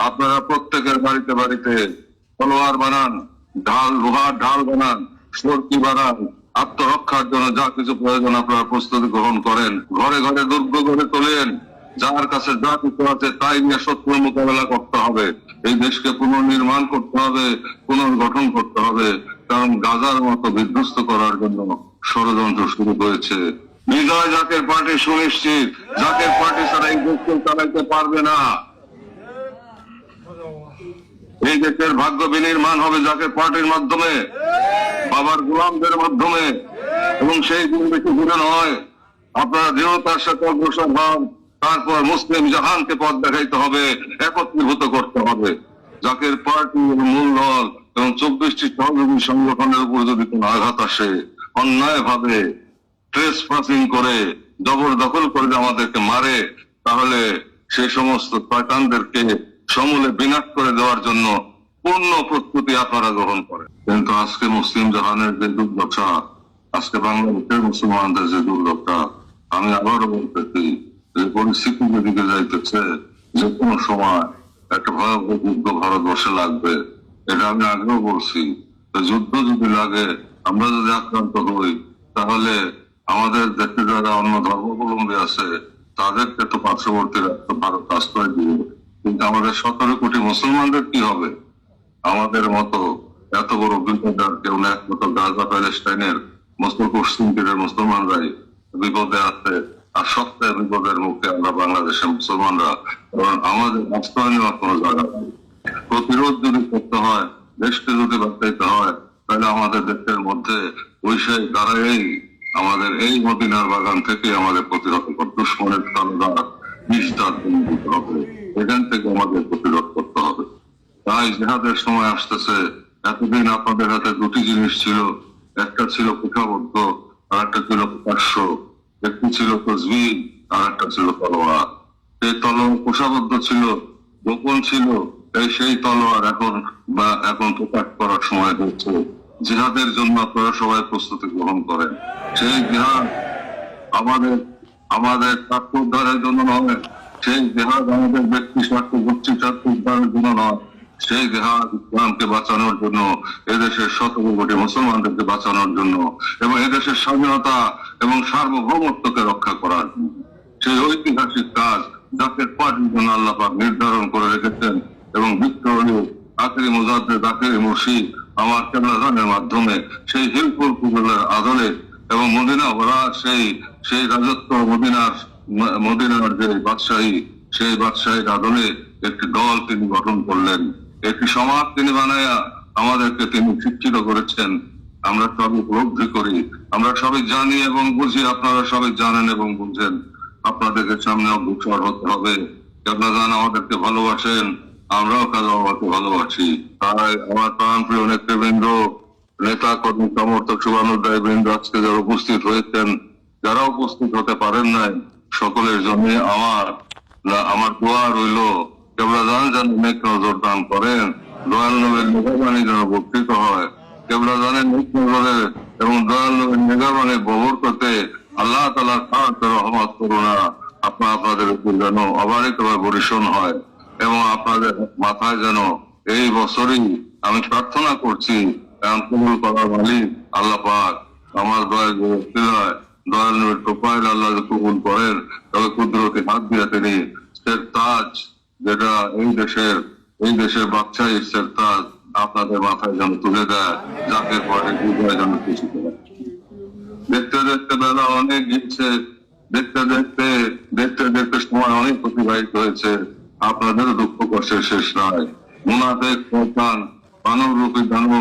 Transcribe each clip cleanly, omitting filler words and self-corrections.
আপনারা প্রত্যেকের বাড়িতে বাড়িতে তলোয়ার বানান, ঢাল, লোহার ঢাল বানান, সরকি বানান, আত্মরক্ষার জন্য যা কিছু প্রয়োজন আপনারা প্রস্তুতি গ্রহণ করেন। ঘরে ঘরে দুর্গ গড়ে তোলেন, যার কাছে যা কিছু আছে তাই নিয়ে শত্রুর মোকাবেলা করতে হবে। এই দেশকে পুনর্নির্মাণ করতে হবে, পুনর্গঠন করতে হবে, কারণ গাজার মতো বিধ্বস্ত করার জন্য ষড়যন্ত্র শুরু হয়েছে। বিজয় জাকের পার্টি সুনিশ্চিত, জাকের পার্টি ছাড়া এই দেশকে চালাইতে পারবে না। এই দেশের ভাগ্য বিনির্মাণ হবে জাকের পার্টির মাধ্যমে, বাবার গোলামদের মাধ্যমে, এবং সেই দিন বেশি দূরে নয়। আপনারা দৃঢ়তার সাথে অগ্রসর হন, তারপর মুসলিম জাহানকে পথ দেখাইতে হবে, একত্রীভূত করতে হবে। জাকের পার্টি এবং মূল দল এবং 24টি সহযোগী সংগঠনের উপর যদি কোনো আঘাত আসে, অন্যায় ভাবে ট্রেস পাসিং করে জবরদখল করে আমাদেরকে মারে, তাহলে সেই সমস্ত শয়তানদেরকে সমূলে বিনাশ করে দেওয়ার জন্য পূর্ণ প্রস্তুতি আপনারা গ্রহণ করেন। কিন্তু আজকে মুসলিম জাহানের যে দুর্দশা, আজকে বাংলাদেশের মুসলমানদের যে দুর্দশা, আমি আবারও বলতেছি যে পরিস্থিতি যেদিকে যাইতেছে, যে কোনো সময় একটা ভয়াবহ যুদ্ধ ভারতবর্ষে লাগবে। এটা আমি আগেও বলছি, যুদ্ধ যদি লাগে, আমরা যদি আক্রান্ত হই, তাহলে আমাদের দেশে যারা অন্য ধর্মাবলম্বী আছে তাদেরকে তো পার্শ্ববর্তী রাষ্ট্র ভারত আশ্রয় দিবে, কিন্তু আমাদের 17 কোটি মুসলমানদের কি হবে? আমাদের মতো এত বড় বিপদ কেউ না, একমাত্র গাজা প্যালেস্টাইনের পশ্চিম তীরের মুসলমানরাই বিপদে আছে। আর সবচেয়ে বিপদের মুখে আমরা বাংলাদেশের মুসলমানরা, কারণ আমাদের আশ্রয় নেওয়ার কোনো জায়গা নেই। প্রতিরোধ যদি করতে হয়, দেশকে যদি বাঁচাইতে হয়, তাহলে আমাদের দেশের মধ্যে বৈশাখ দাঁড়াই আমাদের এই মদিনার বাগান থেকে আমাদের প্রতিরোধ করতে, দুশ্মনের তালুদার নিষ্ঠার দিতে হবে, এখান থেকে আমাদের প্রতিরোধ করতে হবে। তাই জেহাদের সময় আসতেছে। এতদিন আপনাদের হাতে দুটি জিনিস ছিল, একটা ছিল পিঠাবদ্ধ আর একটা ছিল প্রকাশ্য, একটি ছিল তসবিহ আর একটা ছিল তলোয়ার। এই তলোয়ার কোষাবদ্ধ ছিল, গোপন ছিল, সেই তলোয়ার এখন প্রকাশ করার সময় হচ্ছে। জিহাদের জন্য আপনারা সবাই প্রস্তুতি গ্রহণ করেন। সেই জিহাদ আমাদের আমাদের স্বার্থ উদ্ধারের জন্য নয়, সেই জিহাদ আমাদের ব্যক্তি স্বার্থ, গোষ্ঠী স্বার্থ উদ্ধারের জন্য নয়, সেই জিহাদ ইসলামকে বাঁচানোর জন্য, এদেশের 17 কোটি মুসলমানদেরকে বাঁচানোর জন্য, এবং এদেশের স্বাধীনতা এবং সার্বভৌমত্বকে রক্ষা করার জন্য। সেই ঐতিহাসিক কাজ জাকের পার্টির জন্য আল্লাহ পাক নির্ধারণ করে রেখেছেন, এবং বিক্রমী আখেরি মুজাদ্দেদ আখেরি মুর্শিদ আমার কেবলাদানের মাধ্যমে সেই হিলফুল কুবুলের আদলে এবং মদিনা ওরা সেই রাজত্ব, মদিনার যে বাদশাহী, সেই বাদশাহীর আদলে একটি দল তিনি গঠন করলেন, একটি সমাজ তিনি বানায়া আমাদেরকে তিনি শিক্ষিত করেছেন। আমরা সবই উপলব্ধি করি, আমরা সবই জানি এবং বুঝি, আপনারা সবই জানেন এবং বুঝেন। আপনাদেরকে সামনে অগ্রসর হতে হবে। আপনারা আমাদেরকে ভালোবাসেন, আমরাও কাজে বাবাকে ভালোবাসি। তাই আমার প্রাণপ্রিয় নেতৃবৃন্দ, নেতা কর্মী সমর্থক শুভানুধ্যায়ী বৃন্দ, আজকে যারা উপস্থিত হয়েছেন, যারা উপস্থিত হতে পারেন নাই, সকলের জন্য আমার দোয়া রইল, কেবলাদান যেন নেক নজর দান করেন, দয়াল নবীর মেঘাবাণী যেন বর্ধিত হয়, কেবলাদানের নেক নজরে এবং দয়াল নবীর মেঘাবাণী বহর করতে আল্লাহ তাআলার সাহায্য রহমত করুণা আপনাদের উপর যেন অবারিতভাবে বর্ষণ হয়, এবং আপনাদের মাথায় যেন এই বছরই আমি প্রার্থনা করছি কবুল করার মালিক আল্লাহ পাক আমার দয়াল নবীর প্রোফাইল আল্লাহ কবুল করেন, তবে কুদরতি হাত দিয়ে তিনি তাজ, যেটা এই দেশের বাদশাহী তাজ আপনাদের মাথায় যেন তুলে দেয়, যাকে পরে বিজয় যেন খুশি করে। দেখতে দেখতে বেলা অনেক গিয়েছে, দেখতে দেখতে সময় অনেক অতিবাহিত হয়েছে। আপনাদের দুঃখ কষ্টের শেষ নয়। মুনাফেক শয়তান মানব রূপী দানব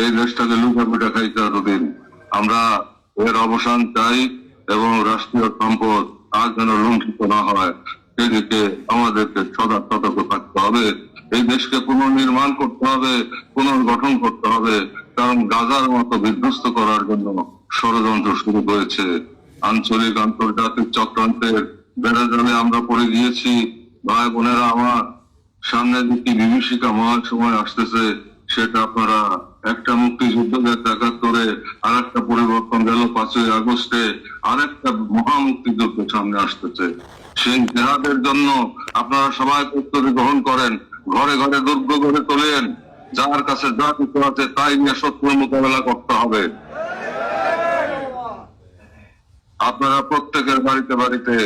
এই দেশটাকে লুকা পিঠা খাইতে এতদিন। আমরা এর অবসান চাই, এবং রাষ্ট্রীয় সম্পদ আর যেন লুণ্ঠিত না হয়, সেদিকে আমাদেরকে সদা সতর্ক থাকতে হবে। এই দেশকে পুনর্নির্মাণ করতে হবে, পুনর্গঠন করতে হবে, কারণ গাজার মতো বিধ্বস্ত করার জন্য ষড়যন্ত্র শুরু হয়েছে। আঞ্চলিক আন্তর্জাতিক চক্রান্তের বেড়াজালে আমরা পড়ে গিয়েছি। ভাই বোনেরা আমার, সামনে দিকে বিভীষিকা মহান সময় আসতেছে, সেটা আপনারা একটা মুক্তিযুদ্ধকে ত্যাগ করে আর একটা পরিবর্তন গেল 5ই আগস্টে, আর একটা মহামুক্তিযুদ্ধ সামনে আসতেছে। সেই জেহাদের জন্য আপনারা সবাই প্রস্তুতি গ্রহণ করেন। ঘরে ঘরে দুর্গ গড়ে তোলেন, যার কাছে যা কিছু আছে তাই নিয়ে শত্রুর মোকাবেলা করতে হবে। আপনারা প্রত্যেকের বাড়িতে বাড়িতে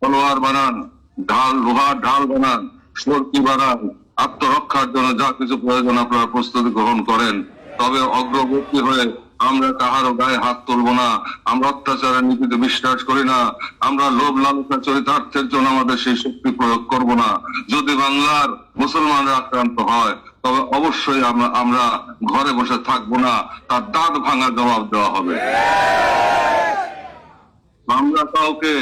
তলোয়ার বানান, লোহার ঢাল বানান, সরকি বানান, আত্মরক্ষার জন্য যা কিছু প্রয়োজন আপনারা প্রস্তুতি গ্রহণ করেন। তবে অগ্রবর্তী হয়ে আমরা কাহারও গায়ে হাত তুলবো না, আমরা অত্যাচারের নীতিতে বিশ্বাস করি না, আমরা লোভ লালসা চরিতার্থের জন্য আমাদের সেই শক্তি প্রয়োগ করব না। যদি বাংলার মুসলমানরা আক্রান্ত হয় তবে অবশ্যই আমরা ঘরে বসে থাকবো না, তার দাঁত ভাঙা জবাব দেওয়া হবে। আমরা কাউকে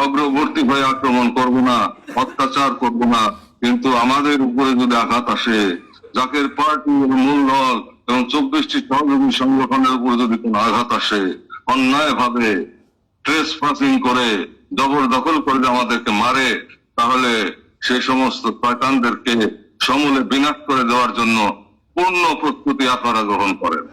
অগ্রবর্তী হয়ে আক্রমণ করব না, অত্যাচার করব না, কিন্তু আমাদের উপরে যদি আঘাত আসে, জাকের পার্টি মূল দল এবং 24টি সহযোগী সংগঠনের উপর যদি কোনো আঘাত আসে, অন্যায় ভাবে ট্রেসপাসিং করে জবরদখল করে আমাদেরকে মারে, তাহলে সেই সমস্ত শয়তানদেরকে সমূলে বিনাশ করে দেওয়ার জন্য পূর্ণ প্রস্তুতি আপনারা গ্রহণ করেন।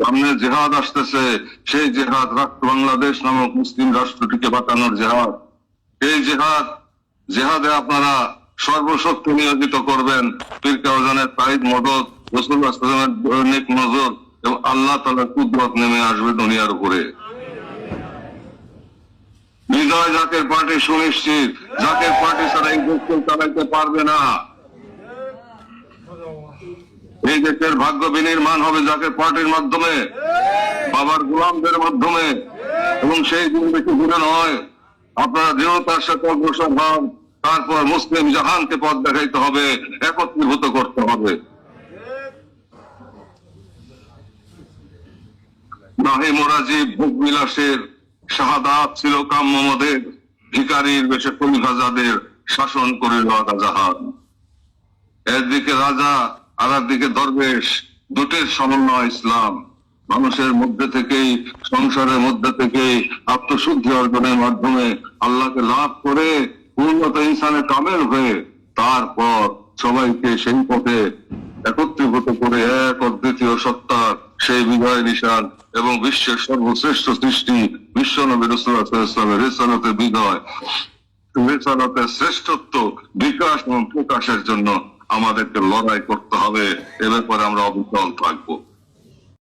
সামনে জেহাদ আসতেছে, সেই জেহাদ রাষ্ট্র বাংলাদেশ নামক মুসলিম রাষ্ট্রটিকে বাঁচানোর জেহাদ। এই জেহাদে আপনারা সর্বশক্তি নিয়োজিত করবেন। পীর কাউজানের তাইদ মদদ, রাসূলুল্লাহ সাল্লাল্লাহু আলাইহি ওয়াসাল্লামের নেক নজর এবং আল্লাহ তাআলার কুদরত নেমে আসবে দুনিয়ার উপরে। বিজয় জাকের পার্টি সুনিশ্চিত। জাকের পার্টি ছাড়া এই দেশকে চালাইতে পারবে না। এই দেশের ভাগ্য বিনির্মাণ হবে জাকের পার্টির মাধ্যমে, বাবার গোলামদের মাধ্যমে, এবং সেই দিন বেশি দূরে নয়। আপনারা দৃঢ়তার সাথে অগ্রসর হন, তারপর মুসলিম জাহানকে পথ দেখাইতে হবে, একত্রীভূত করতে হবে। নাহি মোরাজিব ভোগ বিলাসের শাহাদাত ছিল কাম্য মদের, ভিখারির বেশে খলিফাজাদের শাসন করিল আগাজাহান। একদিকে রাজা আর একদিকে দরবেশ, দুটির সমন্বয় ইসলাম। মানুষের মধ্যে থেকেই, সংসারের মধ্যে থেকেই আত্মশুদ্ধি অর্জনের মাধ্যমে আল্লাহকে লাভ করে পূর্ণতা ইনসানে কামেল হয়ে তারপর সবাইকে সেই পথে একত্রীভূত করে এক অদ্বিতীয় সত্তার সেই বিজয় নিশান এবং বিশ্বের সর্বশ্রেষ্ঠ সৃষ্টি বিশ্বনবী রাসূলুল্লাহ সাল্লাল্লাহু আলাইহি ওয়াসাল্লামের রিসালাতের বিজয়, রিসালাতের শ্রেষ্ঠত্ব বিকাশ এবং প্রকাশের জন্য আমাদেরকে লড়াই করতে হবে। এ ব্যাপারে আমরা অবিচল থাকবো।